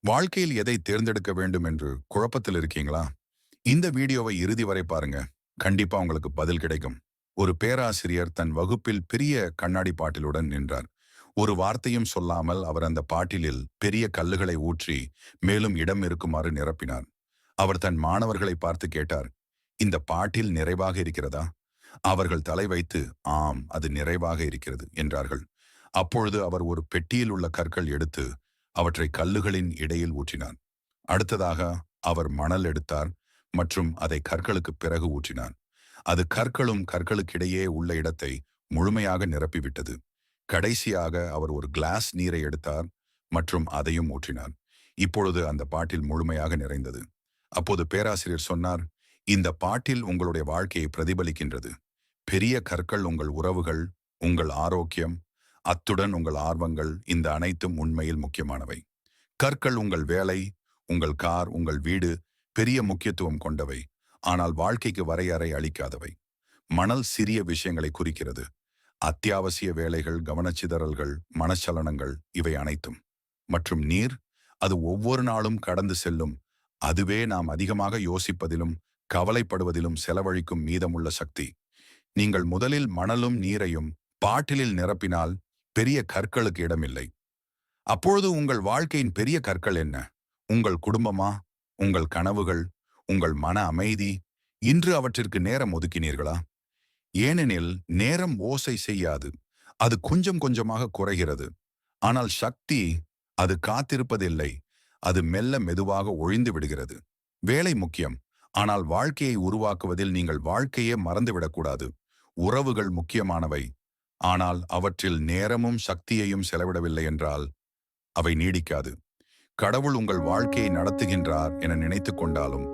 வாழ்க்கையில் எதை தேர்ந்தெடுக்க வேண்டும் என்று குழப்பத்தில் இருக்கீங்களா? இந்த வீடியோவை இறுதி வரை பாருங்க. கண்டிப்பா உங்களுக்கு பதில் கிடைக்கும். ஒரு பேராசிரியர் தன் வகுப்பில் பெரிய கண்ணாடி பாட்டிலுடன் நின்றார். ஒரு வார்த்தையும் சொல்லாமல் அவர் அந்த பாட்டிலில் பெரிய கல்லுகளை ஊற்றி மேலும் இடம் இருக்குமாறு நிரப்பினார். அவர் தன் மாணவர்களை பார்த்து கேட்டார், இந்த பாட்டில் நிறைவாக இருக்கிறதா? அவர்கள் தலை வைத்து, ஆம், அது நிறைவாக இருக்கிறது என்றார்கள். அப்பொழுது அவர் ஒரு பெட்டியில் உள்ள கற்கள் எடுத்து அவற்றை கல்லுகளின் இடையில் ஊற்றினார். அடுத்ததாக அவர் மணல் எடுத்தார் மற்றும் அதை கற்களுக்கு பிறகு ஊற்றினார். அது கற்களும் கற்களுக்கிடையே உள்ள இடத்தை முழுமையாக நிரப்பிவிட்டது. கடைசியாக அவர் ஒரு கிளாஸ் நீரை எடுத்தார் மற்றும் அதையும் ஊற்றினார். இப்பொழுது அந்த பாட்டில் முழுமையாக நிறைந்தது. அப்போது பேராசிரியர் சொன்னார், இந்த பாட்டில் உங்களுடைய வாழ்க்கையை பிரதிபலிக்கின்றது. பெரிய கற்கள் உங்கள் உறவுகள், உங்கள் ஆரோக்கியம், அத்துடன் உங்கள் ஆர்வங்கள், இந்த அனைத்தும் உண்மையில் முக்கியமானவை. கற்கள் உங்கள் வேலை, உங்கள் கார், உங்கள் வீடு பெரிய முக்கியத்துவம் கொண்டவை. ஆனால் வாழ்க்கைக்கு வரையறை அளிக்காதவை. மணல் சிறிய விஷயங்களை குறிக்கிறது. அத்தியாவசிய வேலைகள், கவனச்சிதறல்கள், மனச்சலனங்கள் இவை அனைத்தும். மற்றும் நீர், அது ஒவ்வொரு நாளும் கடந்து செல்லும். அதுவே நாம் அதிகமாக யோசிப்பதிலும் கவலைப்படுவதிலும் செலவழிக்கும் மீதமுள்ள சக்தி. நீங்கள் முதலில் மணலும் நீரையும் பாட்டிலில் நிரப்பினால் பெரிய கற்களுக்கு இடமில்லை. அப்பொழுது உங்கள் வாழ்க்கையின் பெரிய கற்கள் என்ன? உங்கள் குடும்பமா? உங்கள் கனவுகள்? உங்கள் மன அமைதி? இன்று அவற்றிற்கு நேரம் ஒதுக்கினீர்களா? ஏனெனில் நேரம் ஓசை செய்யாது. அது கொஞ்சம் கொஞ்சமாக குறைகிறது. ஆனால் சக்தி, அது காத்திருப்பதில்லை. அது மெல்ல மெதுவாக ஒழிந்து விடுகிறது. வேலை முக்கியம். ஆனால் வாழ்க்கையை உருவாக்குவதில் நீங்கள் வாழ்க்கையே மறந்துவிடக்கூடாது. உறவுகள் முக்கியமானவை. ஆனால் அவற்றில் நேரமும் சக்தியையும் செலவிடவில்லை என்றால் அவை நீடிக்காது. கடவுள் உங்கள் வாழ்க்கையை நடத்துகின்றார் என நினைத்து கொண்டாலும்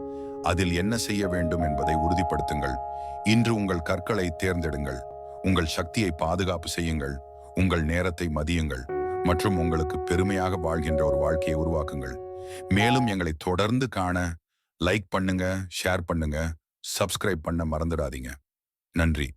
அதில் என்ன செய்ய வேண்டும் என்பதை உறுதிப்படுத்துங்கள். இன்று உங்கள் கற்களை தேர்ந்தெடுங்கள். உங்கள் சக்தியை பாதுகாப்பு செய்யுங்கள். உங்கள் நேரத்தை மதியுங்கள் மற்றும் உங்களுக்கு பெருமையாக வாழ்கின்ற ஒரு வாழ்க்கையை உருவாக்குங்கள். மேலும் எங்களை தொடர்ந்து காண லைக் பண்ணுங்க, ஷேர் பண்ணுங்க, சப்ஸ்கிரைப் பண்ண மறந்துடாதீங்க. நன்றி.